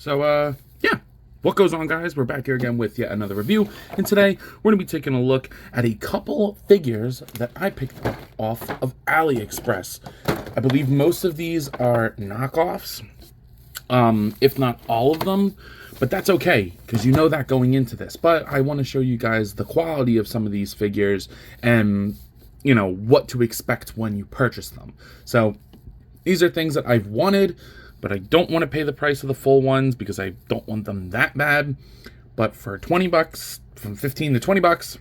So, yeah. What goes on, guys? We're back here again with yet another review, and today we're going to be taking a look at a couple figures that I picked up off of Aliexpress. I believe most of these are knockoffs, if not all of them, but that's okay, because you know that going into this. But I want to show you guys the quality of some of these figures and, you know, what to expect when you purchase them. So, these are things that I've wanted, but I don't want to pay the price of the full ones because I don't want them that bad. But for 20 bucks, from 15 to 20 bucks,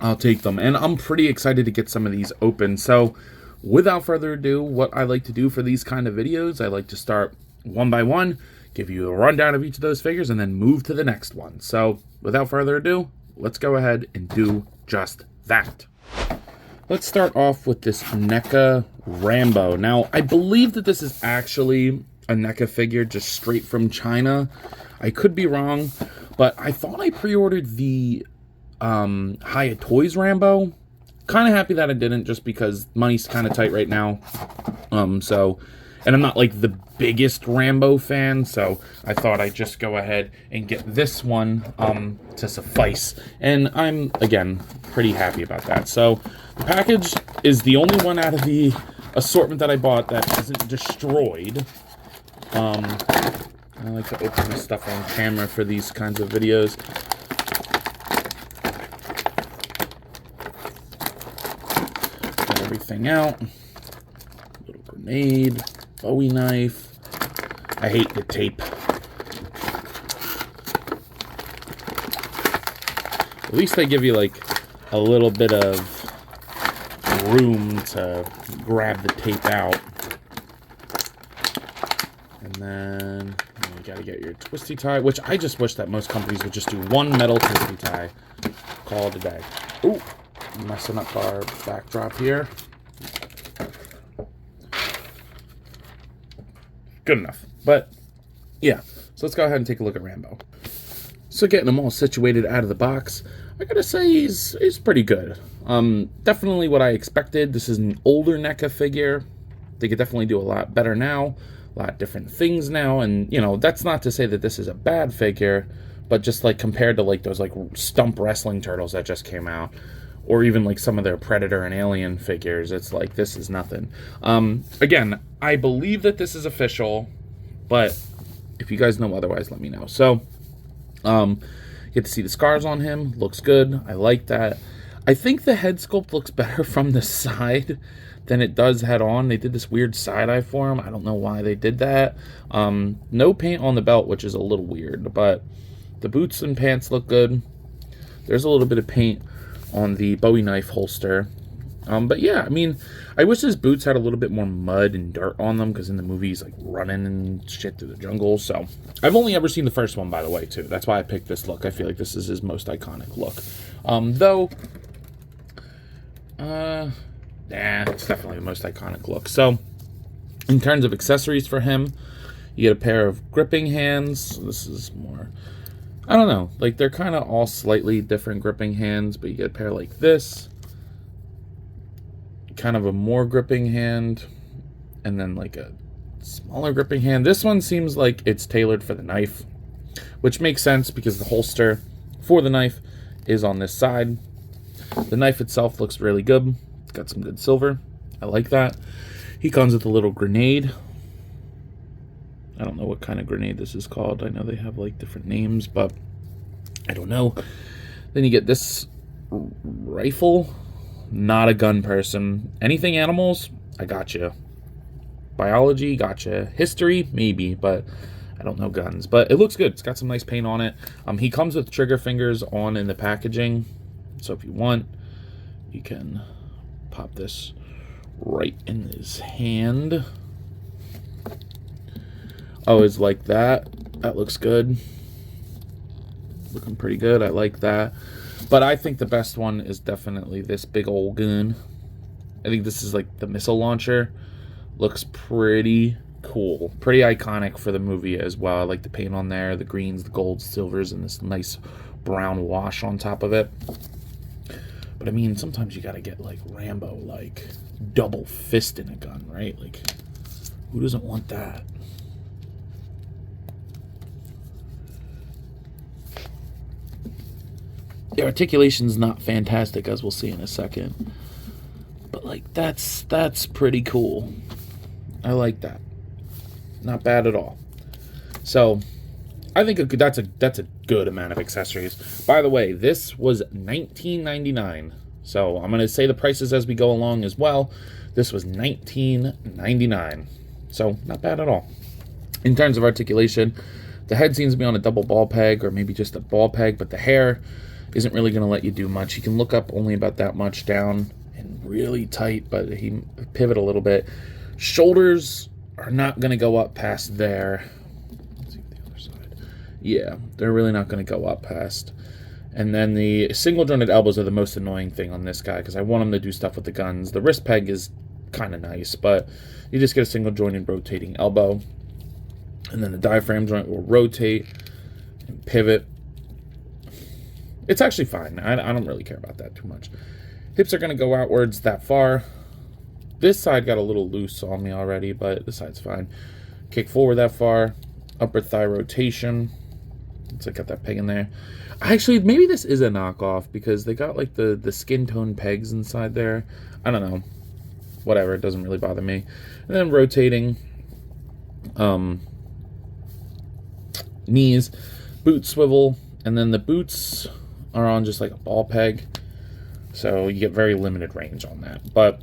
I'll take them. And I'm pretty excited to get some of these open. So without further ado, what I like to do for these kind of videos, I like to start one by one, give you a rundown of each of those figures, and then move to the next one. So without further ado, let's go ahead and do just that. Let's start off with this NECA Rambo. Now, I believe that this is actually a NECA figure just straight from China. I could be wrong, but I thought I pre-ordered the Hiya Toys Rambo. Kind of happy that I didn't, just because money's kind of tight right now. And I'm not like the biggest Rambo fan, so I thought I'd just go ahead and get this one to suffice. And I'm, again, pretty happy about that. So the package is the only one out of the assortment that I bought that isn't destroyed. I like to open this stuff on camera for these kinds of videos. Get everything out. Little grenade. Bowie knife. I hate the tape. At least they give you like a little bit of room to grab the tape out. And then you gotta get your twisty tie, which I just wish that most companies would just do one metal twisty tie. Call it a day. Ooh, messing up our backdrop here. Good enough. But yeah, so let's go ahead and take a look at Rambo. So getting them all situated out of the box, I gotta say he's pretty good. Definitely what I expected. This is an older NECA figure. They could definitely do a lot better now, a lot of different things now, and you know, that's not to say that this is a bad figure, but just like compared to like those like stump wrestling turtles that just came out, or even like some of their Predator and Alien figures, it's like, this is nothing. Again, I believe that this is official, but if you guys know otherwise, let me know. So, you get to see the scars on him. Looks good. I like that. I think the head sculpt looks better from the side than it does head on. They did this weird side-eye for him. I don't know why they did that. No paint on the belt, which is a little weird, but the boots and pants look good. There's a little bit of paint on the Bowie knife holster. But yeah, I mean, I wish his boots had a little bit more mud and dirt on them, because in the movie he's like running and shit through the jungle. So I've only ever seen the first one, by the way, too. That's why I picked this look. I feel like this is his most iconic look. It's definitely the most iconic look. So in terms of accessories for him, you get a pair of gripping hands. This is more, I don't know, like they're kind of all slightly different gripping hands, but you get a pair like this, kind of a more gripping hand, and then like a smaller gripping hand. This one seems like it's tailored for the knife, which makes sense because the holster for the knife is on this side. The knife itself looks really good. It's got some good silver. I like that. He comes with a little grenade. I don't know what kind of grenade this is called. I know they have like different names, but I don't know. Then you get this rifle. Not a gun person. Anything animals, I gotcha. Biology, gotcha. History, maybe, but I don't know guns. But it looks good. It's got some nice paint on it. He comes with trigger fingers on in the packaging. So if you want, you can pop this right in his hand. Oh, it's like that. That looks good. Looking pretty good. I like that. But I think the best one is definitely this big old gun. I think this is like the missile launcher. Looks pretty cool. Pretty iconic for the movie as well. I like the paint on there. The greens, the golds, silvers, and this nice brown wash on top of it. But I mean, sometimes you gotta get like Rambo, like double fist in a gun, right? Like, who doesn't want that? The articulation's not fantastic, as we'll see in a second. But, like, that's pretty cool. I like that. Not bad at all. So, I think that's a good amount of accessories. By the way, this was $19.99. So, I'm going to say the prices as we go along as well. This was $19.99. So, not bad at all. In terms of articulation, the head seems to be on a double ball peg, or maybe just a ball peg, but the hair isn't really going to let you do much. You can look up only about that much down and really tight, but he pivot a little bit. Shoulders are not going to go up past there. Let's see the other side. Yeah, they're really not going to go up past. And then the single jointed elbows are the most annoying thing on this guy because I want him to do stuff with the guns. The wrist peg is kind of nice, but you just get a single jointed rotating elbow. And then the diaphragm joint will rotate and pivot. It's actually fine. I don't really care about that too much. Hips are going to go outwards that far. This side got a little loose on me already, but this side's fine. Kick forward that far. Upper thigh rotation. Looks like I got that peg in there. Actually, maybe this is a knockoff because they got like the skin tone pegs inside there. I don't know. Whatever. It doesn't really bother me. And then rotating. Knees. Boot swivel. And then the boots are on just like a ball peg. So you get very limited range on that. But,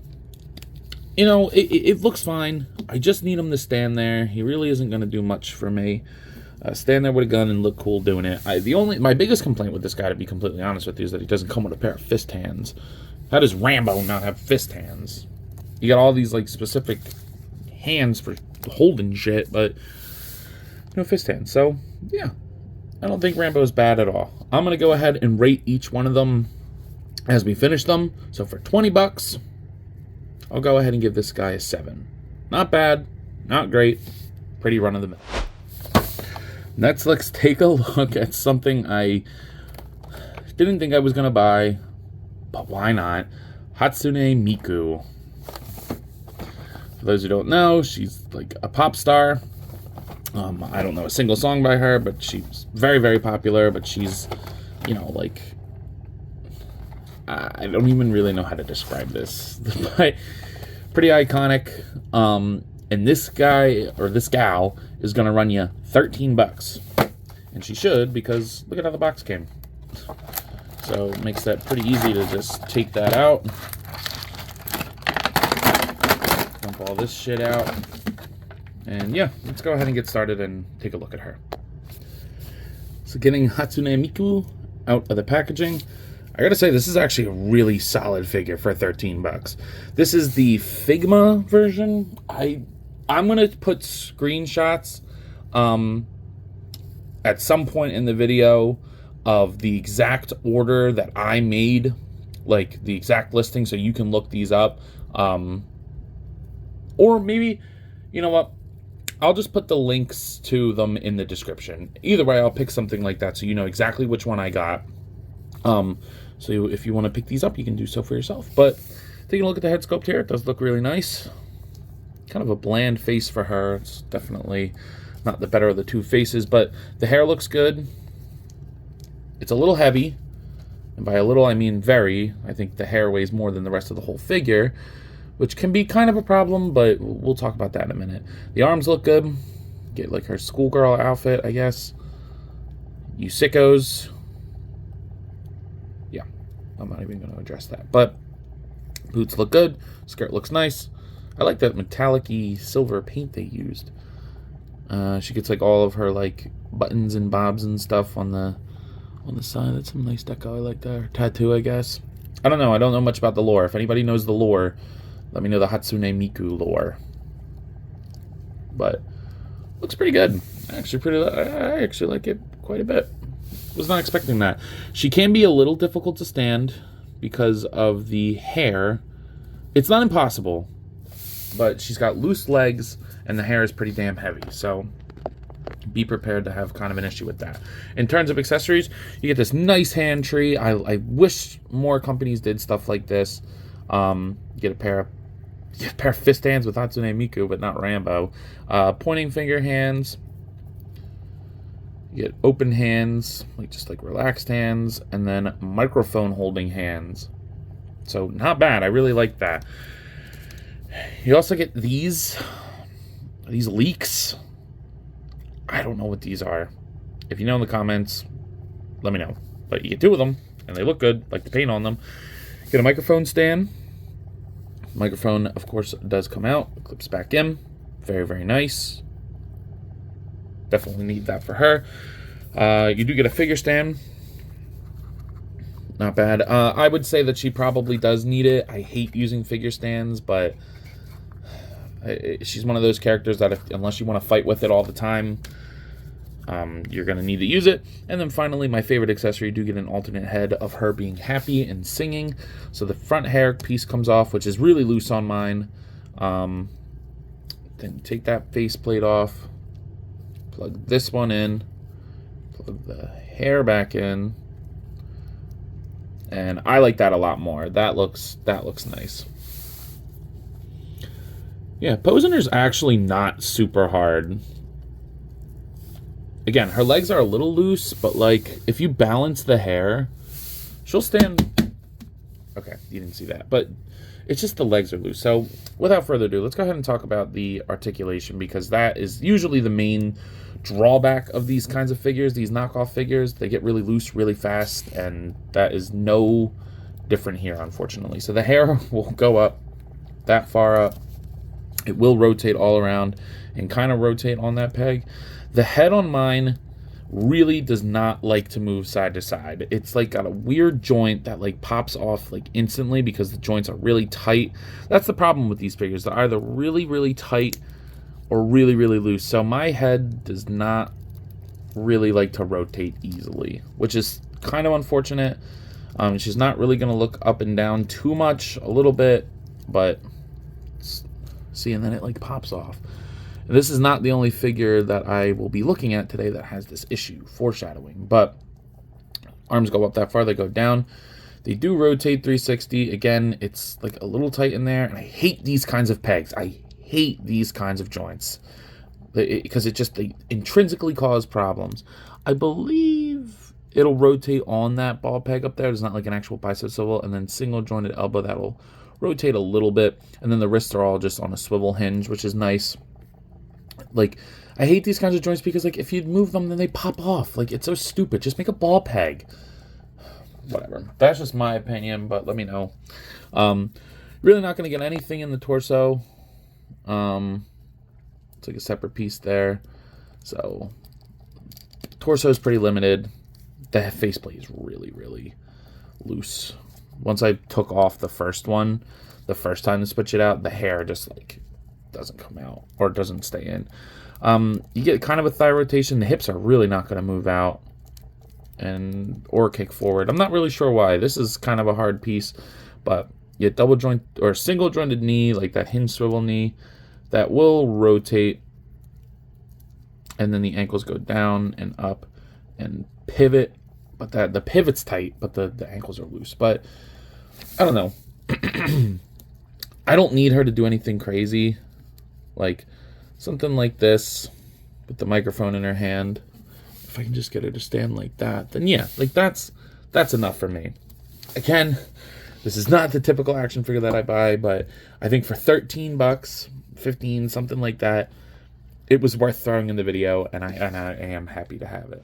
you know, it looks fine. I just need him to stand there. He really isn't going to do much for me. Stand there with a gun and look cool doing it. My biggest complaint with this guy, to be completely honest with you, is that he doesn't come with a pair of fist hands. How does Rambo not have fist hands? You got all these, like, specific hands for holding shit, but no fist hands. So, yeah. I don't think Rambo's bad at all. I'm going to go ahead and rate each one of them as we finish them. So for 20 bucks, I'll go ahead and give this guy a 7. Not bad, not great, pretty run of the mill. Next, let's take a look at something I didn't think I was going to buy, but why not? Hatsune Miku. For those who don't know, she's like a pop star. I don't know a single song by her, but she's very, very popular. But she's, you know, like, I don't even really know how to describe this. But pretty iconic. And this guy, or this gal, is going to run you 13 bucks. And she should, because look at how the box came. So it makes that pretty easy to just take that out. Dump all this shit out. And yeah, let's go ahead and get started and take a look at her. So getting Hatsune Miku out of the packaging. I gotta say, this is actually a really solid figure for 13 bucks. This is the Figma version. I'm gonna put screenshots at some point in the video of the exact order that I made, like the exact listing, so you can look these up. Or maybe, you know what? I'll just put the links to them in the description. Either way, I'll pick something like that so you know exactly which one I got. So if you want to pick these up, you can do so for yourself. But taking a look at the head sculpt here, it does look really nice. Kind of a bland face for her. It's definitely not the better of the two faces, but the hair looks good. It's a little heavy, and by a little I mean very. I think the hair weighs more than the rest of the whole figure, which can be kind of a problem, but we'll talk about that in a minute. The arms look good. Get like her schoolgirl outfit, I guess. You sickos. Yeah, I'm not even going to address that. But boots look good. Skirt looks nice. I like that metallic-y silver paint they used. She gets like all of her like buttons and bobs and stuff on the side. That's some nice deco. I like that. Her tattoo, I guess. I don't know. I don't know much about the lore. If anybody knows the lore, let me know the Hatsune Miku lore. But looks pretty good. I actually like it quite a bit. Was not expecting that. She can be a little difficult to stand because of the hair. It's not impossible, but she's got loose legs and the hair is pretty damn heavy. So be prepared to have kind of an issue with that. In terms of accessories, you get this nice hand tree. I wish more companies did stuff like this. Get a pair of fist hands with Hatsune Miku, but not Rambo. Pointing finger hands. You get open hands, like just like relaxed hands, and then microphone holding hands. So not bad. I really like that. You also get these leaks. I don't know what these are. If you know in the comments, let me know. But you get 2 of them, and they look good, like the paint on them. Get a microphone stand. Microphone, of course, does come out. It clips back in. Very, very nice. Definitely need that for her. You do get a figure stand. Not bad. I would say that she probably does need it. I hate using figure stands, but she's one of those characters that unless you want to fight with it all the time, you're going to need to use it. And then finally, my favorite accessory, you do get an alternate head of her being happy and singing. So the front hair piece comes off, which is really loose on mine. Then take that faceplate off. Plug this one in. Plug the hair back in. And I like that a lot more. That looks nice. Yeah, posing her is actually not super hard. Again, her legs are a little loose, but like if you balance the hair, she'll stand. Okay, you didn't see that, but it's just the legs are loose. So without further ado, let's go ahead and talk about the articulation, because that is usually the main drawback of these kinds of figures, these knockoff figures. They get really loose really fast, and that is no different here, unfortunately. So the hair will go up that far up. It will rotate all around and kind of rotate on that peg. The head on mine really does not like to move side to side. It's like got a weird joint that like pops off like instantly because the joints are really tight. That's the problem with these figures. They're either really, really tight or really, really loose. So my head does not really like to rotate easily, which is kind of unfortunate. She's not really going to look up and down too much, a little bit, but see, and then it like pops off. And this is not the only figure that I will be looking at today that has this issue, foreshadowing. But arms go up that far, they go down. They do rotate 360. Again, it's like a little tight in there, and I hate these kinds of pegs. I hate these kinds of joints because they intrinsically cause problems. I believe it'll rotate on that ball peg up there. There's not like an actual bicep swivel, and then single jointed elbow that'll rotate a little bit, and then the wrists are all just on a swivel hinge, which is nice. Like, I hate these kinds of joints because like if you move them, then they pop off. Like, it's so stupid. Just make a ball peg. Whatever. That's just my opinion, but let me know. Really not going to get anything in the torso. It's like a separate piece there. So torso is pretty limited. The faceplate is really, really loose. Once I took off the first one, the first time to switch it out, the hair just like doesn't come out or doesn't stay in. You get kind of a thigh rotation. The hips are really not going to move out or kick forward. I'm not really sure why. This is kind of a hard piece, but you get double joint or single jointed knee, like that hinge swivel knee, that will rotate, and then the ankles go down and up and pivot. But the pivot's tight, but the ankles are loose. But I don't know. I don't need her to do anything crazy. Like something like this with the microphone in her hand. If I can just get her to stand like that, then yeah, like that's enough for me. Again, this is not the typical action figure that I buy, but I think for 13 bucks, 15, something like that, it was worth throwing in the video, and I am happy to have it.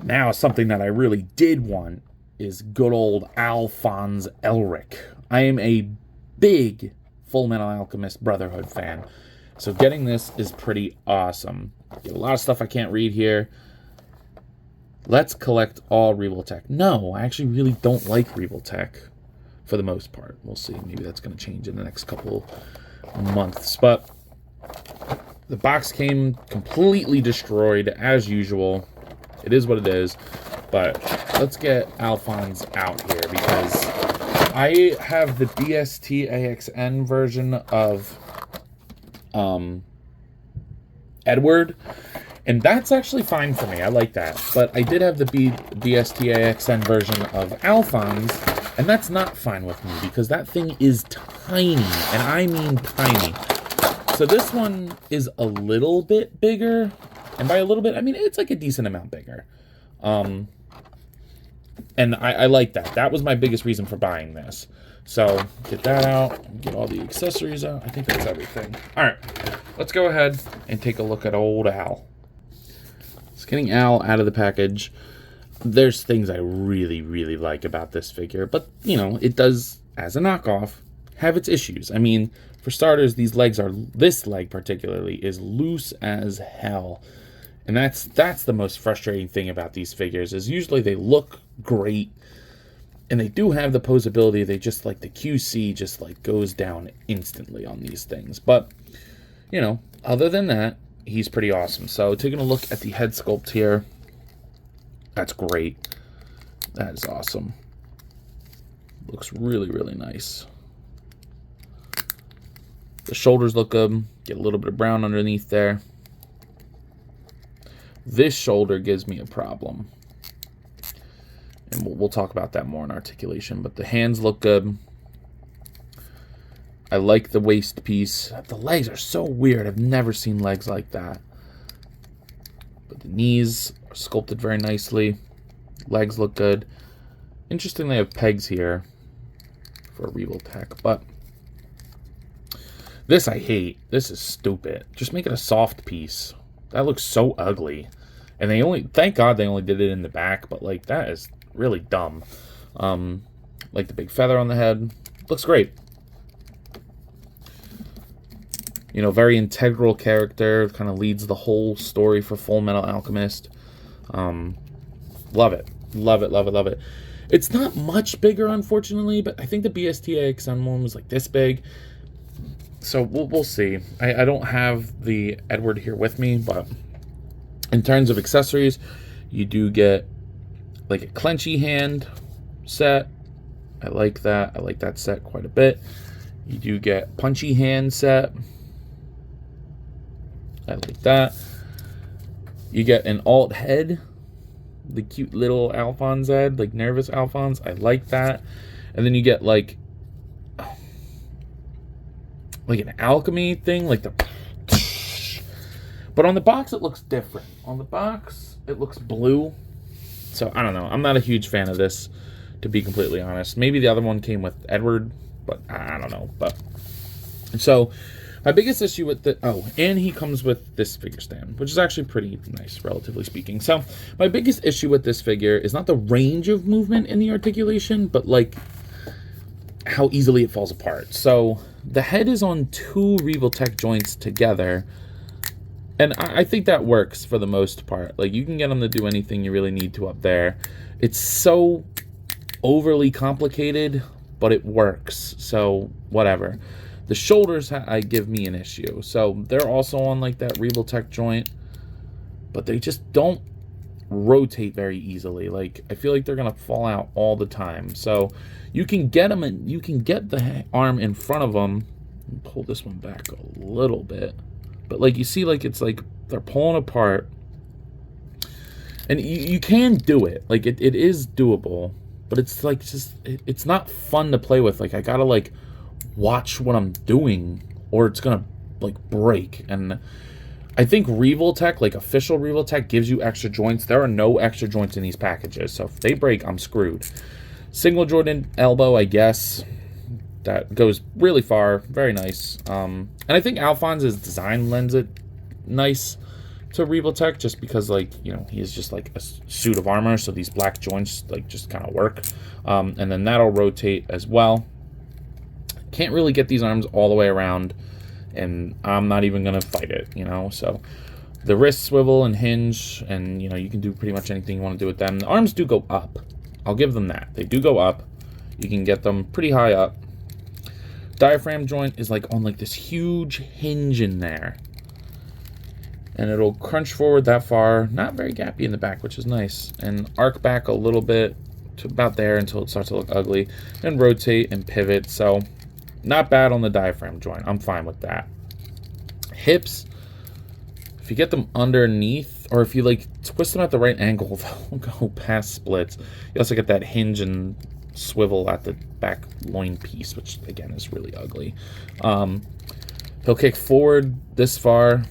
Now, something that I really did want is good old Alphonse Elric. I am a big Full Metal Alchemist Brotherhood fan, so getting this is pretty awesome. Get a lot of stuff I can't read here. Let's collect all Revoltech. No, I actually really don't like Revoltech for the most part. We'll see. Maybe that's going to change in the next couple months. But the box came completely destroyed as usual. It is what it is. But let's get Alphonse out here because I have the BST AXN version of Edward, and that's actually fine for me. I like that. But I did have the BST AXN version of Alphonse, and that's not fine with me because that thing is tiny, and I mean tiny. So this one is a little bit bigger, And by a little bit, I mean, it's like a decent amount bigger. And I like that. That was my biggest reason for buying this. So get that out, get all the accessories out. I think that's everything. All right, let's go ahead and take a look at old Al. Just getting Al out of the package. There's things I really, really like about this figure, but you know, it does, as a knockoff, have its issues. I mean, for starters, this leg particularly is loose as hell. And that's the most frustrating thing about these figures, is usually they look great and they do have the posability. They just like the QC just like goes down instantly on these things. But, you know, other than that, he's pretty awesome. So taking a look at the head sculpt here, that's great. That is awesome. Looks really, really nice. The shoulders look good. Get a little bit of brown underneath there. This shoulder gives me a problem. And we'll talk about that more in articulation. But the hands look good. I like the waist piece. The legs are so weird. I've never seen legs like that. But the knees are sculpted very nicely. Legs look good. Interesting they have pegs here for a Regal Tech. But this I hate. This is stupid. Just make it a soft piece. That looks so ugly. And thank God they only did it in the back, but like that is really dumb. Like the big feather on the head. Looks great. You know, very integral character. Kind of leads the whole story for Full Metal Alchemist. Love it. Love it, love it, love it. It's not much bigger, unfortunately, but I think the BST-AXN one was like this big. So we'll see. I don't have the Edward here with me, but in terms of accessories, you do get like a clenchy hand set. I like that. I like that set quite a bit. You do get punchy hand set. I like that. You get an alt head, the cute little Alphonse head, like nervous Alphonse. I like that. And then you get like an alchemy thing, like the... But on the box, it looks different. On the box, it looks blue. So, I don't know. I'm not a huge fan of this, to be completely honest. Maybe the other one came with Edward, but I don't know. But so, my biggest issue with the... Oh, and he comes with this figure stand, which is actually pretty nice, relatively speaking. So, my biggest issue with this figure is not the range of movement in the articulation, but, like, how easily it falls apart. So, the head is on two Regal Tech joints together, and I think that works for the most part. Like, you can get them to do anything you really need to up there. It's so overly complicated, but it works. So, whatever. The shoulders give me an issue. So, they're also on, like, that Regal Tech joint, but they just don't rotate very easily. Like, I feel like they're going to fall out all the time. So, you can get them, and you can get the arm in front of them. Pull this one back a little bit. But, like, you see, like, it's like they're pulling apart. And you can do it. Like, it is doable. But it's, like, just... It's not fun to play with. Like, I gotta, like, watch what I'm doing, or it's gonna, like, break. And I think Regal Tech, like, official Regal Tech, gives you extra joints. There are no extra joints in these packages. So, if they break, I'm screwed. Single Jordan elbow, I guess. That goes really far. Very nice. And I think Alphonse's design lends it nice to Regal Tech, just because, like, you know, he is just like a suit of armor, so these black joints, like, just kind of work. And then that'll rotate as well. Can't really get these arms all the way around, and I'm not even going to fight it, you know? So the wrist swivel and hinge, and, you know, you can do pretty much anything you want to do with them. The arms do go up. I'll give them that. They do go up. You can get them pretty high up. Diaphragm joint is like on like this huge hinge in there. And it'll crunch forward that far. Not very gappy in the back, which is nice. And arc back a little bit to about there until it starts to look ugly. And rotate and pivot. So, not bad on the diaphragm joint. I'm fine with that. Hips, if you get them underneath, or if you like twist them at the right angle, they'll go past splits. You also get that hinge and swivel at the back loin piece, which again is really ugly. He'll kick forward this far.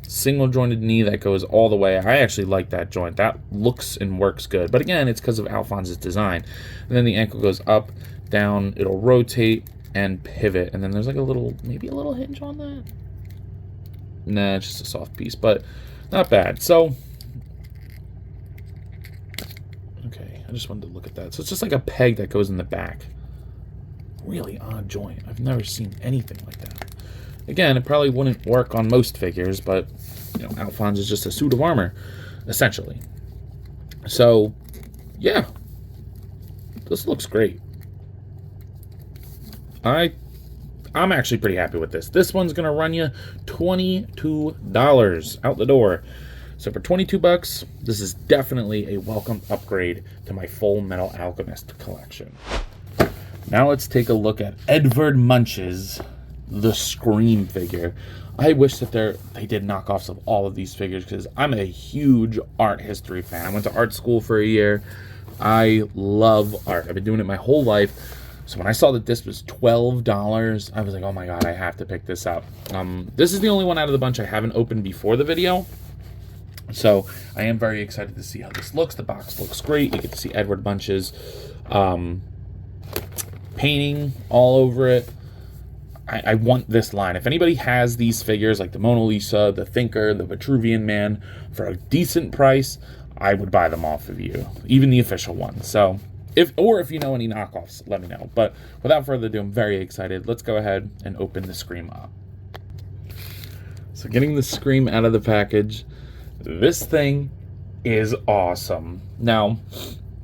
single jointed knee that goes all the way. I actually like that joint. That looks and works good. But again, it's because of Alphonse's design. And then the ankle goes up, down, it'll rotate and pivot. And then there's like a little, maybe a little hinge on that. Nah, it's just a soft piece, but not bad. So, okay, I just wanted to look at that. So it's just like a peg that goes in the back. Really odd joint. I've never seen anything like that. Again, it probably wouldn't work on most figures, but, you know, Alphonse is just a suit of armor, essentially. So, yeah. This looks great. I'm actually pretty happy with this. This one's going to run you $22 out the door. So for 22 bucks, this is definitely a welcome upgrade to my Full Metal Alchemist collection. Now let's take a look at Edvard Munch's The Scream figure. I wish that they did knockoffs of all of these figures because I'm a huge art history fan. I went to art school for a year. I love art. I've been doing it my whole life. So when I saw that this was $12, I was like, oh my god, I have to pick this up. This is the only one out of the bunch I haven't opened before the video. So I am very excited to see how this looks. The box looks great. You get to see Edvard Munch's painting all over it. I want this line. If anybody has these figures, like the Mona Lisa, the Thinker, the Vitruvian Man, for a decent price, I would buy them off of you, even the official ones. So, if you know any knockoffs, let me know. But without further ado, I'm very excited. Let's go ahead and open the Scream up. So, getting the Scream out of the package, this thing is awesome. Now,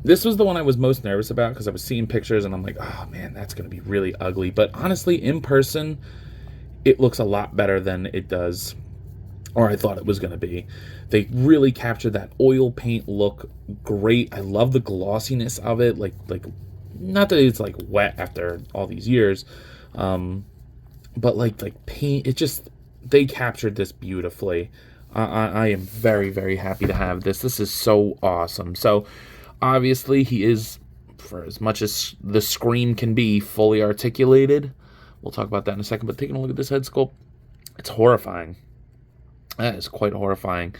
this was the one I was most nervous about because I was seeing pictures and I'm like, oh man, that's going to be really ugly. But honestly, in person, it looks a lot better than it does, or I thought it was going to be. They really captured that oil paint look great. I love the glossiness of it. Like not that it's like wet after all these years, but like paint, they captured this beautifully. I am very, very happy to have this. This is so awesome. So, obviously, he is, for as much as the Scream can be, fully articulated. We'll talk about that in a second, but taking a look at this head sculpt, it's horrifying. That is quite horrifying,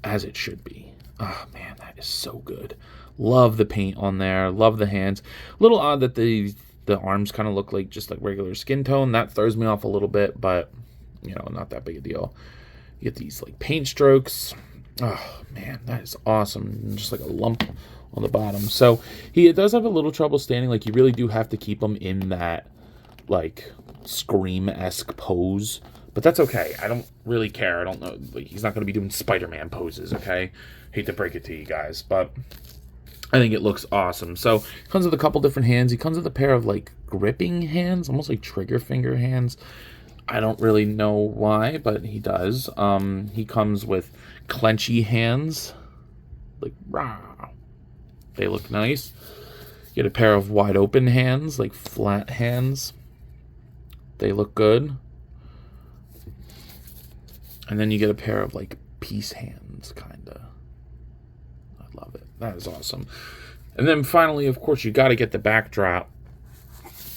as it should be. Oh, man, that is so good. Love the paint on there. Love the hands. A little odd that the arms kind of look like just like regular skin tone. That throws me off a little bit, but, you know, not that big a deal. You get these, like, paint strokes. Oh, man, that is awesome. Just like a lump on the bottom. So he does have a little trouble standing. Like, you really do have to keep him in that, like, Scream-esque pose. But that's okay. I don't really care. I don't know. Like, he's not going to be doing Spider-Man poses, okay? Hate to break it to you guys, but I think it looks awesome. So he comes with a couple different hands. He comes with a pair of, like, gripping hands, almost like trigger finger hands. I don't really know why, but he does. He comes with clenchy hands. Like, rah. They look nice. You get a pair of wide open hands, like flat hands. They look good. And then you get a pair of, like, peace hands, kind of. I love it. That is awesome. And then finally, of course, you got to get the backdrop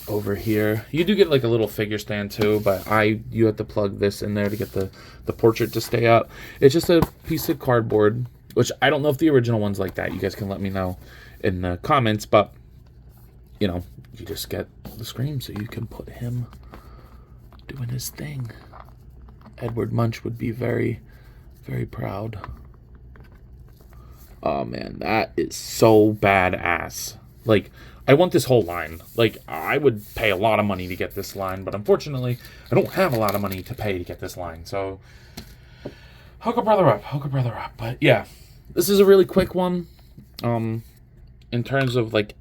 over here. You do get like a little figure stand too, but you have to plug this in there to get the portrait to stay up. It's just a piece of cardboard, which I don't know if the original one's like that. You guys can let me know in the comments, but you know, you just get the Scream so you can put him doing his thing. Edvard Munch would be very, very proud. Oh man, that is so badass. Like, I want this whole line. Like, I would pay a lot of money to get this line, but unfortunately, I don't have a lot of money to pay to get this line. So, hook a brother up. But yeah, this is a really quick one in terms of, like,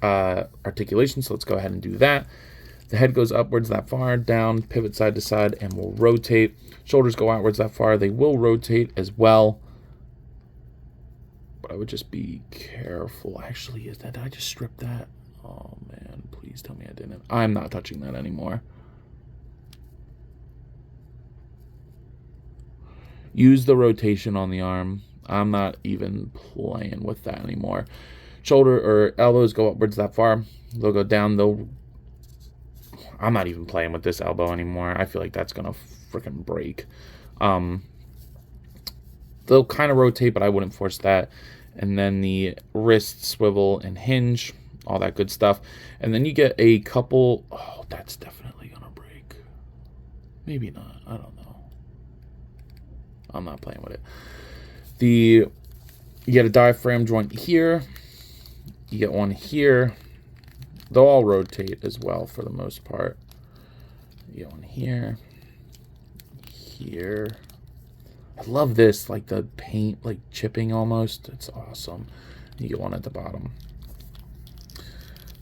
articulation. So let's go ahead and do that. The head goes upwards that far, down, pivot side to side, and will rotate. Shoulders go outwards that far. They will rotate as well. But I would just be careful. Actually, did I just strip that? Oh, man. Please tell me I didn't. I'm not touching that anymore. Use the rotation on the arm. I'm not even playing with that anymore. Shoulder or elbows go upwards that far. They'll go down. I'm not even playing with this elbow anymore. I feel like that's going to freaking break. they'll kind of rotate, but I wouldn't force that. And then the wrist swivel and hinge, all that good stuff. And then you get a couple, oh, that's definitely gonna break. Maybe not, I don't know. I'm not playing with it. You get a diaphragm joint here. You get one here. They'll all rotate as well for the most part. You get one here. Here. I love this, like the paint, like chipping almost. It's awesome. You get one at the bottom.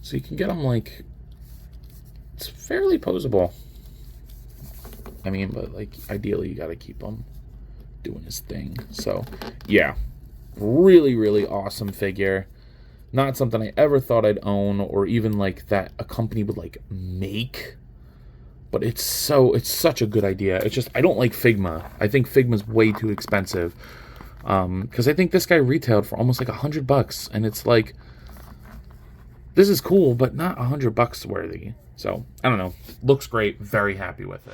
So you can get them like, it's fairly posable. I mean, but like ideally you got to keep them doing his thing. So yeah, really, really awesome figure. Not something I ever thought I'd own or even like that a company would like make. But it's such a good idea. It's just, I don't like Figma. I think Figma's way too expensive. Because I think this guy retailed for almost like $100. And it's like, this is cool, but not $100 worthy. So, I don't know. Looks great. Very happy with it.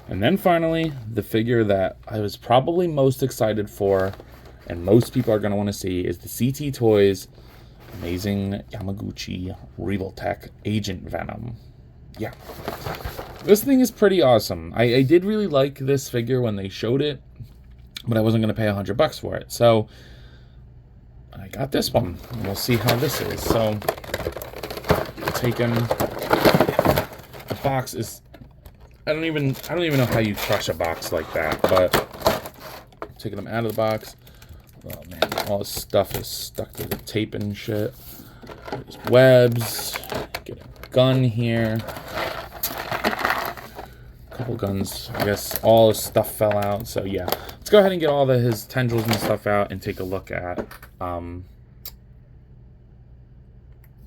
And then finally, the figure that I was probably most excited for, and most people are going to want to see, is the CT Toys Amazing Yamaguchi Revoltech Agent Venom. Yeah, this thing is pretty awesome. I did really like this figure when they showed it, but I wasn't going to pay $100 for it. So I got this one. We'll see how this is. So taking the box is, I don't even know how you crush a box like that, but taking them out of the box. Oh man, all this stuff is stuck to the tape and shit. There's webs. Get a gun here. Couple guns. I guess all his stuff fell out. So yeah, let's go ahead and get all his tendrils and stuff out and take a look at. Why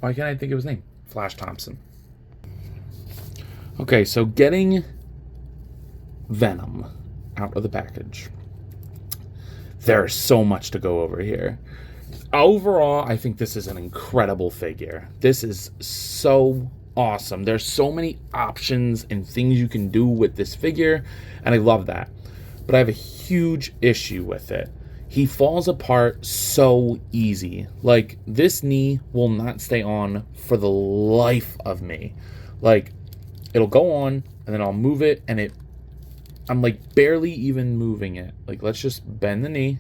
can't I think of his name? Flash Thompson. Okay, so getting Venom out of the package. There's so much to go over here. Overall, I think this is an incredible figure. This is so awesome. There's so many options and things you can do with this figure, and I love that. But I have a huge issue with it. He falls apart so easy. Like, this knee will not stay on for the life of me. Like, it'll go on, and then I'll move it, and I'm like barely even moving it. Like, let's just bend the knee,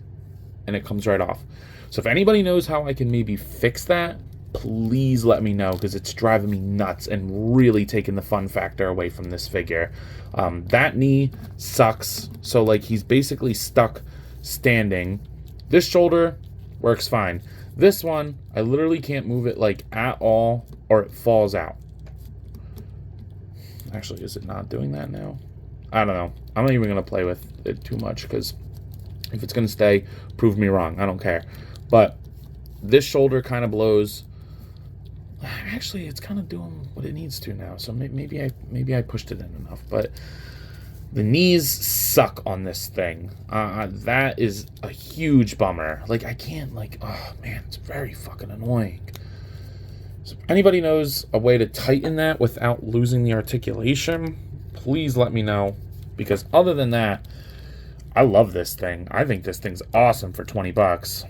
and it comes right off. So if anybody knows how I can maybe fix that, please let me know, because it's driving me nuts and really taking the fun factor away from this figure. That knee sucks. So like, he's basically stuck standing. This shoulder works fine. This one, I literally can't move it like at all, or it falls out. Actually, is it not doing that now? I don't know. I'm not even going to play with it too much, because if it's going to stay, prove me wrong. I don't care. But this shoulder kind of blows. Actually, it's kind of doing what it needs to now. So maybe I pushed it in enough. But the knees suck on this thing. That is a huge bummer. Like, I can't, like, oh man, it's very fucking annoying. So if anybody knows a way to tighten that without losing the articulation, please let me know. Because other than that, I love this thing. I think this thing's awesome for $20.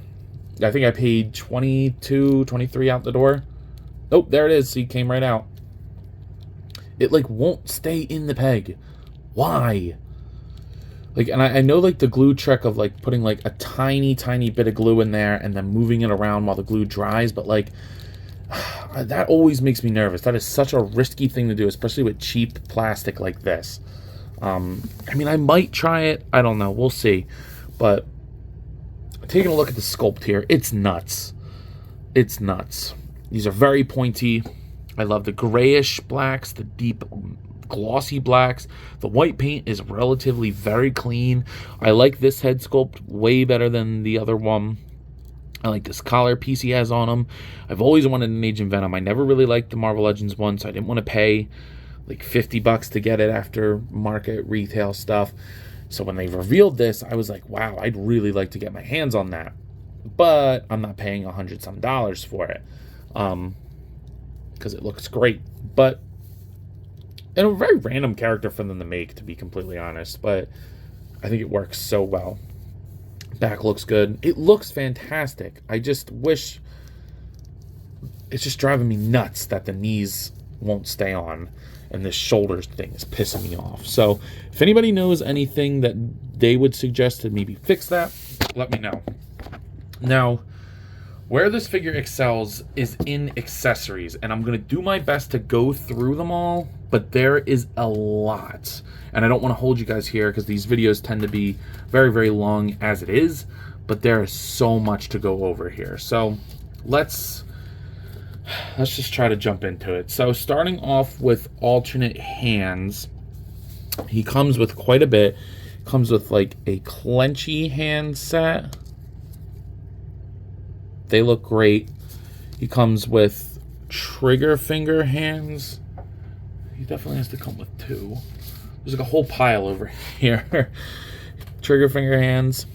I think I paid 22, 23 out the door. Oh, there it is. See, it came right out. It like won't stay in the peg. Why? Like, and I know like the glue trick of like putting like a tiny bit of glue in there and then moving it around while the glue dries, but like that always makes me nervous. That is such a risky thing to do, especially with cheap plastic like this. I mean, I might try it. I don't know. We'll see. But taking a look at the sculpt here, it's nuts. It's nuts. These are very pointy. I love the grayish blacks, the deep glossy blacks. The white paint is relatively very clean. I like this head sculpt way better than the other one. I like this collar piece he has on him. I've always wanted an Agent Venom. I never really liked the Marvel Legends one, so I didn't want to pay like $50 to get it after market retail stuff. So when they revealed this, I was like, wow, I'd really like to get my hands on that. But I'm not paying $100-some for it. Because it looks great. But and a very random character for them to make, to be completely honest. But I think it works so well. Back looks good. It looks fantastic. I just wish... It's just driving me nuts that the knees won't stay on. And this shoulders thing is pissing me off. So if anybody knows anything that they would suggest to maybe fix that, let me know. Now, where this figure excels is in accessories. And I'm going to do my best to go through them all. But there is a lot. And I don't want to hold you guys here because these videos tend to be very, very long as it is. But there is so much to go over here. So let's just try to jump into it. So starting off with alternate hands, he comes with quite a bit. Comes with like a clenchy hand set. They look great. He comes with trigger finger hands. He definitely has to come with two. There's like a whole pile over here. Trigger finger hands.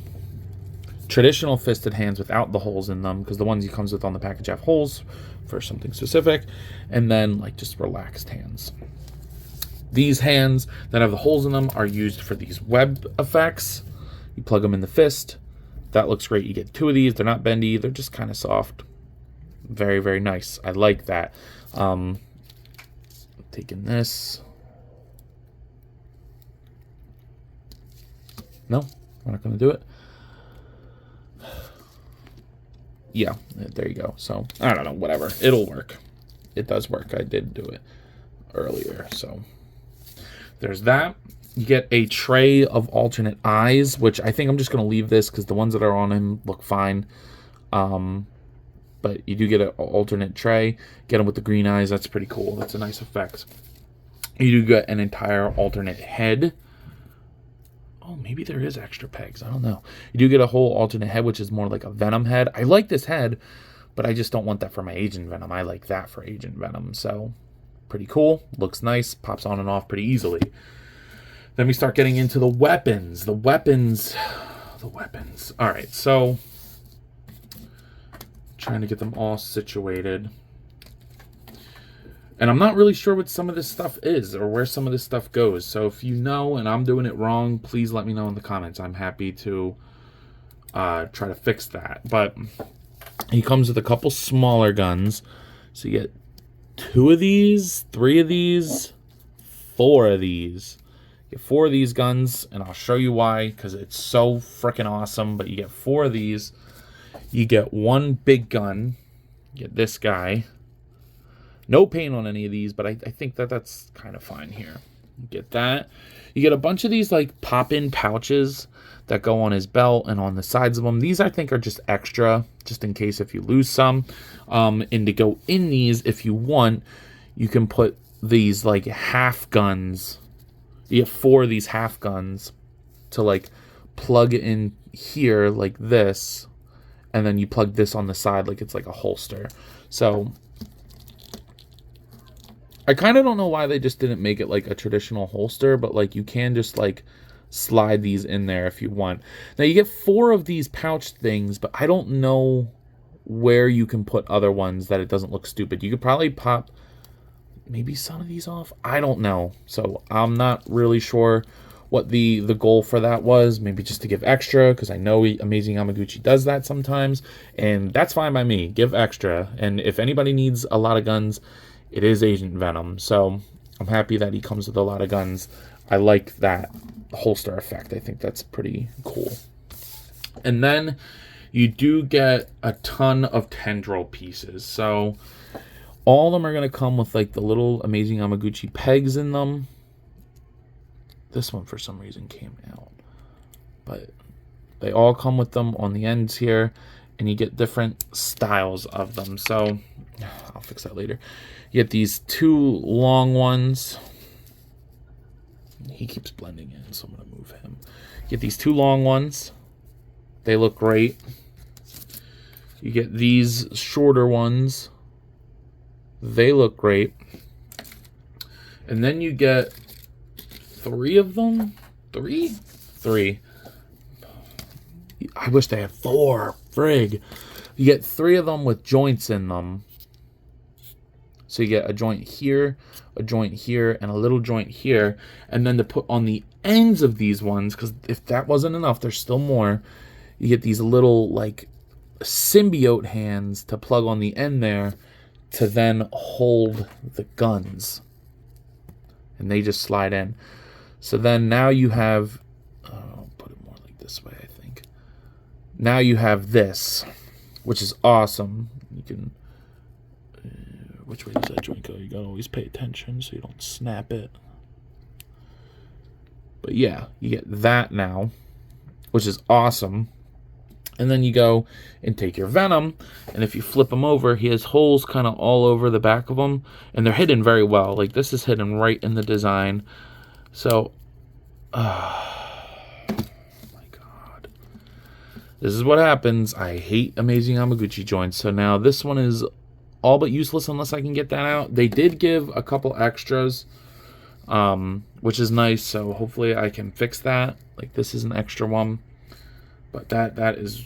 Traditional fisted hands without the holes in them, because the ones he comes with on the package have holes for something specific. And then like just relaxed hands. These hands that have the holes in them are used for these web effects. You plug them in the fist. That looks great. You get two of these. They're not bendy. They're just kind of soft. Very, very nice. I like that. Taking this. No, we're not going to do it. Yeah, there you go. So, I don't know, whatever. It'll work. It does work. I did do it earlier. So, there's that. You get a tray of alternate eyes, which I think I'm just going to leave this because the ones that are on him look fine. But you do get an alternate tray. Get him with the green eyes. That's pretty cool. That's a nice effect. You do get an entire alternate head. Oh, maybe there is extra pegs. I don't know. You do get a whole alternate head, which is more like a Venom head. I like this head, but I just don't want that for my Agent Venom. I like that for Agent Venom. So, pretty cool. Looks nice. Pops on and off pretty easily. Then we start getting into the weapons. The weapons. All right, so trying to get them all situated. And I'm not really sure what some of this stuff is or where some of this stuff goes. So if you know and I'm doing it wrong, please let me know in the comments. I'm happy to try to fix that. But he comes with a couple smaller guns. So you get 2 of these, 3 of these, 4 of these. You get 4 of these guns, and I'll show you why, because it's so freaking awesome. But you get 4 of these. You get 1 big gun. You get this guy. No paint on any of these, but I think that's kind of fine here. You get that. You get a bunch of these like pop-in pouches that go on his belt and on the sides of them. These I think are just extra, just in case if you lose some. And to go in these, if you want, you can put these like half guns. You get 4 of these half guns to like plug in here like this. And then you plug this on the side like it's like a holster. So I kind of don't know why they just didn't make it like a traditional holster, but like you can just like slide these in there if you want. Now you get 4 of these pouch things, but I don't know where you can put other ones that it doesn't look stupid. You could probably pop maybe some of these off. I don't know. So I'm not really sure what the goal for that was. Maybe just to give extra, because I know Amazing Yamaguchi does that sometimes, and that's fine by me. Give extra. And if anybody needs a lot of guns, it is Agent Venom, so I'm happy that he comes with a lot of guns. I like that holster effect. I think that's pretty cool. And then you do get a ton of tendril pieces. So all of them are going to come with like the little Amazing Yamaguchi pegs in them. This one for some reason came out. But they all come with them on the ends here. And you get different styles of them. So I'll fix that later. You get these 2 long ones. He keeps blending in, so I'm going to move him. You get these 2 long ones. They look great. You get these shorter ones. They look great. And then you get 3 of them. 3? 3. I wish they had 4. Frig. You get 3 of them with joints in them. So you get a joint here, and a little joint here. And then to put on the ends of these ones, because if that wasn't enough, there's still more. you get these little like symbiote hands to plug on the end there to then hold the guns. And they just slide in. So then now you have, I'll put it more like this way, I think. Now you have this, which is awesome. You can, which way does that joint go? You gotta always pay attention so you don't snap it. But yeah, you get that now, which is awesome. And then you go and take your Venom, and if you flip him over, he has holes kind of all over the back of him, and they're hidden very well. Like, this is hidden right in the design. So, oh my God. This is what happens. I hate Amazing Yamaguchi joints. So now this one is all but useless unless I can get that out. They did give a couple extras, which is nice, so hopefully I can fix that. Like, this is an extra one. But that is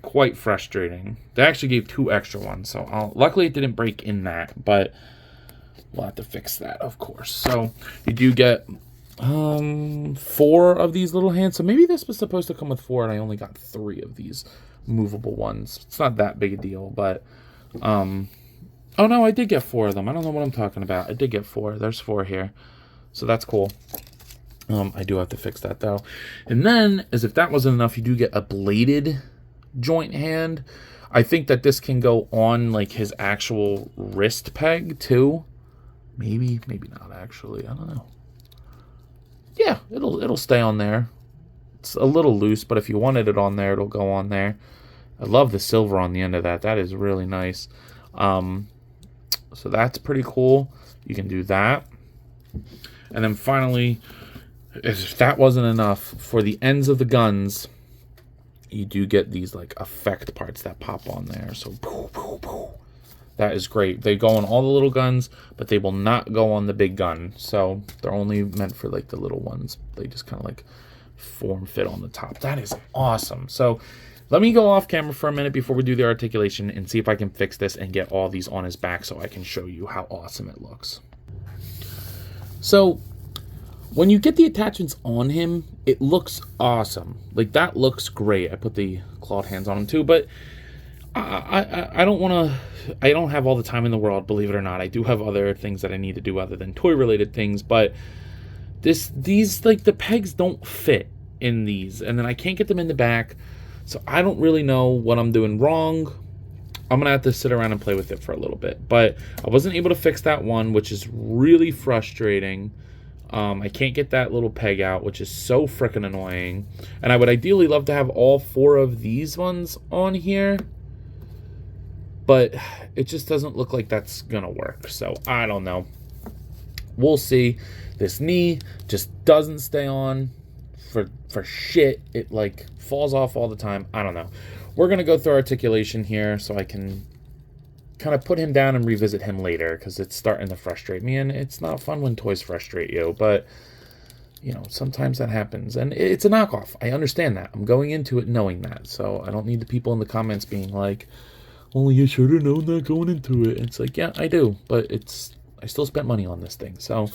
quite frustrating. They actually gave 2 extra ones, so luckily it didn't break in that, but we'll have to fix that, of course. So you do get 4 of these little hands. So maybe this was supposed to come with 4, and I only got 3 of these movable ones. It's not that big a deal, but oh no, I did get 4 of them. I don't know what I'm talking about. I did get 4. There's 4 here, so that's cool. I do have to fix that though. And then, as if that wasn't enough, you do get a bladed joint hand. I think that this can go on like his actual wrist peg too. Maybe not actually. I don't know. Yeah, it'll stay on there. It's a little loose, but if you wanted it on there, it'll go on there. I love the silver on the end of that. That is really nice. So that's pretty cool. You can do that. And then finally, if that wasn't enough, for the ends of the guns, you do get these like effect parts that pop on there. So poof, poof, poof. That is great. They go on all the little guns, but they will not go on the big gun. So they're only meant for like the little ones. They just kind of like form fit on the top. That is awesome. So let me go off camera for a minute before we do the articulation and see if I can fix this and get all these on his back so I can show you how awesome it looks. So when you get the attachments on him, it looks awesome. Like, that looks great. I put the clawed hands on him too, but I don't want to, I don't have all the time in the world, believe it or not. I do have other things that I need to do other than toy related things, but these like the pegs don't fit in these, and then I can't get them in the back. So I don't really know what I'm doing wrong. I'm gonna have to sit around and play with it for a little bit, but I wasn't able to fix that one, which is really frustrating. I can't get that little peg out, which is so freaking annoying. And I would ideally love to have all 4 of these ones on here, but it just doesn't look like that's gonna work. So I don't know. We'll see. This knee just doesn't stay on for shit. It like falls off all the time. I don't know. We're gonna go through articulation here so I can kind of put him down and revisit him later, because it's starting to frustrate me, and it's not fun when toys frustrate you, but you know, sometimes that happens, and it's a knockoff. I understand that. I'm going into it knowing that, so I don't need the people in the comments being like, well, you should have known that going into it. It's like, yeah, I do, but I still spent money on this thing. So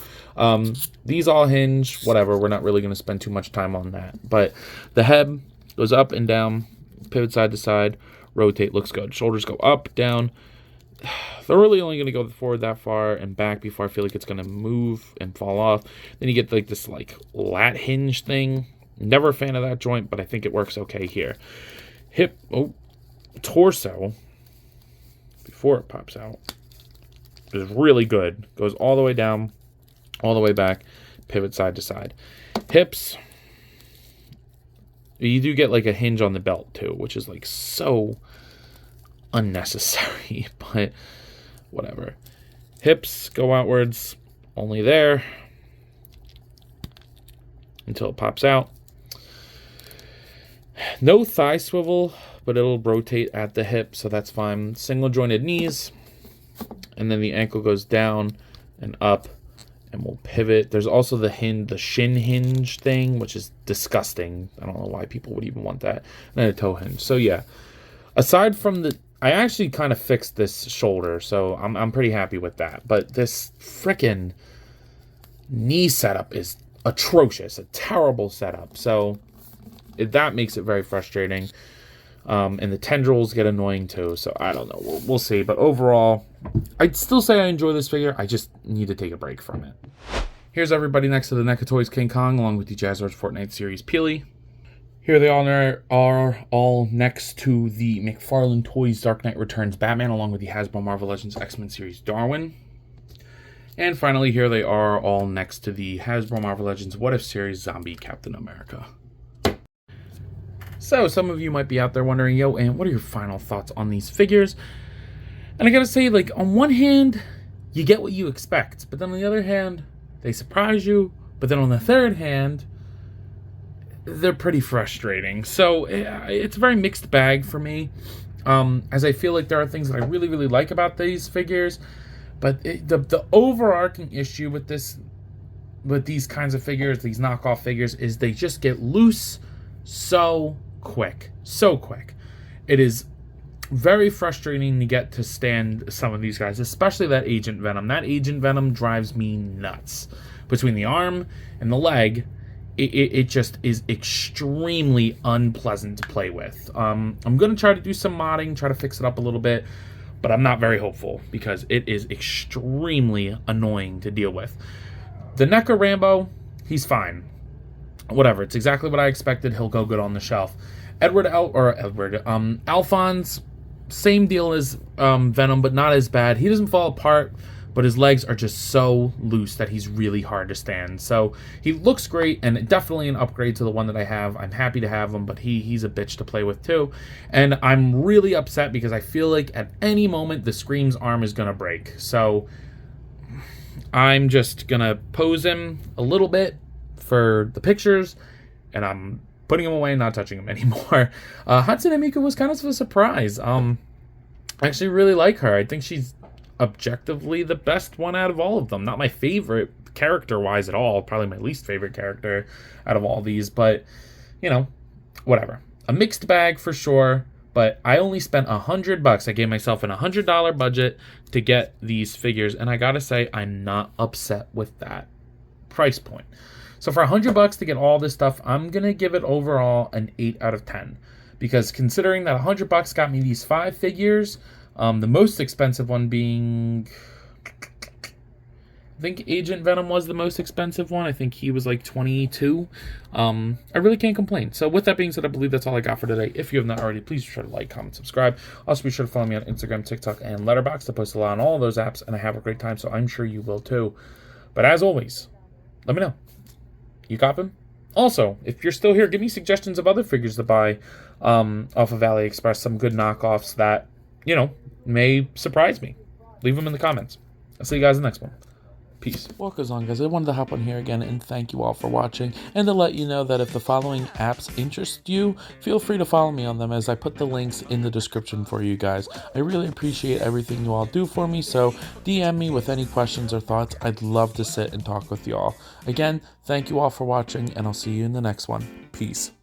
these all hinge, whatever. We're not really going to spend too much time on that, but the head goes up and down, pivot side to side, rotate, looks good. Shoulders go up, down. They're really only going to go forward that far and back before I feel like it's going to move and fall off. Then you get like this like lat hinge thing. Never a fan of that joint, but I think it works okay here. Hip, torso, before it pops out, is really good. Goes all the way down, all the way back, pivot side to side. Hips, you do get like a hinge on the belt too, which is like so unnecessary, but whatever. Hips go outwards, only there until it pops out. No thigh swivel, but it'll rotate at the hip, so that's fine. Single jointed knees, and then the ankle goes down and up, and we'll pivot. There's also the shin hinge thing, which is disgusting. I don't know why people would even want that. And then a toe hinge. So yeah, aside from I actually kind of fixed this shoulder, so I'm pretty happy with that. But this frickin' knee setup is atrocious, a terrible setup. So that makes it very frustrating. And the tendrils get annoying too, so I don't know. We'll see. But overall, I'd still say I enjoy this figure. I just need to take a break from it. Here's everybody next to the NECA Toys King Kong, along with the Jazzwares Fortnite Series Peely. Here they are all next to the McFarlane Toys Dark Knight Returns Batman, along with the Hasbro Marvel Legends X-Men Series Darwin. And finally, here they are all next to the Hasbro Marvel Legends What If Series Zombie Captain America. So, some of you might be out there wondering, yo, and what are your final thoughts on these figures? And I gotta say, like, on one hand, you get what you expect. But then on the other hand, they surprise you. But then on the third hand, they're pretty frustrating. So it's a very mixed bag for me, as I feel like there are things that I really, really like about these figures, but the overarching issue with these kinds of figures, these knockoff figures, is they just get loose so quick. It is very frustrating to get to stand some of these guys, especially that Agent Venom. That Agent Venom drives me nuts. Between the arm and the leg, it just is extremely unpleasant to play with. I'm going to try to do some modding, try to fix it up a little bit, but I'm not very hopeful because it is extremely annoying to deal with. The NECA Rambo, he's fine. Whatever, it's exactly what I expected. He'll go good on the shelf. Alphonse, same deal as Venom, but not as bad. He doesn't fall apart, but his legs are just so loose that he's really hard to stand. So he looks great, and definitely an upgrade to the one that I have. I'm happy to have him, but he's a bitch to play with too. And I'm really upset because I feel like at any moment the Scream's arm is going to break. So I'm just going to pose him a little bit for the pictures, and I'm putting him away and not touching him anymore. Hatsune Miku was kind of a surprise. I actually really like her. I think she's objectively the best one out of all of them. Not my favorite character-wise at all. Probably my least favorite character out of all these. But, you know, whatever. A mixed bag for sure. But I only spent $100. I gave myself an $100 budget to get these figures. And I gotta say, I'm not upset with that price point. So for $100 to get all this stuff, I'm going to give it overall an 8 out of 10. Because considering that $100 got me these 5 figures, the most expensive one being, I think Agent Venom was the most expensive one. I think he was like $22. I really can't complain. So with that being said, I believe that's all I got for today. If you have not already, please be sure to like, comment, subscribe. Also be sure to follow me on Instagram, TikTok, and Letterboxd. I post a lot on all of those apps, and I have a great time, so I'm sure you will too. But as always, let me know. You coppin'? Also, if you're still here, give me suggestions of other figures to buy off of Aliexpress. Some good knockoffs that, you know, may surprise me. Leave them in the comments. I'll see you guys in the next one. Peace. What goes on, guys? I wanted to hop on here again and thank you all for watching, and to let you know that if the following apps interest you, feel free to follow me on them, as I put the links in the description for you guys. I really appreciate everything you all do for me, so DM me with any questions or thoughts. I'd love to sit and talk with you all. Again, thank you all for watching, and I'll see you in the next one. Peace.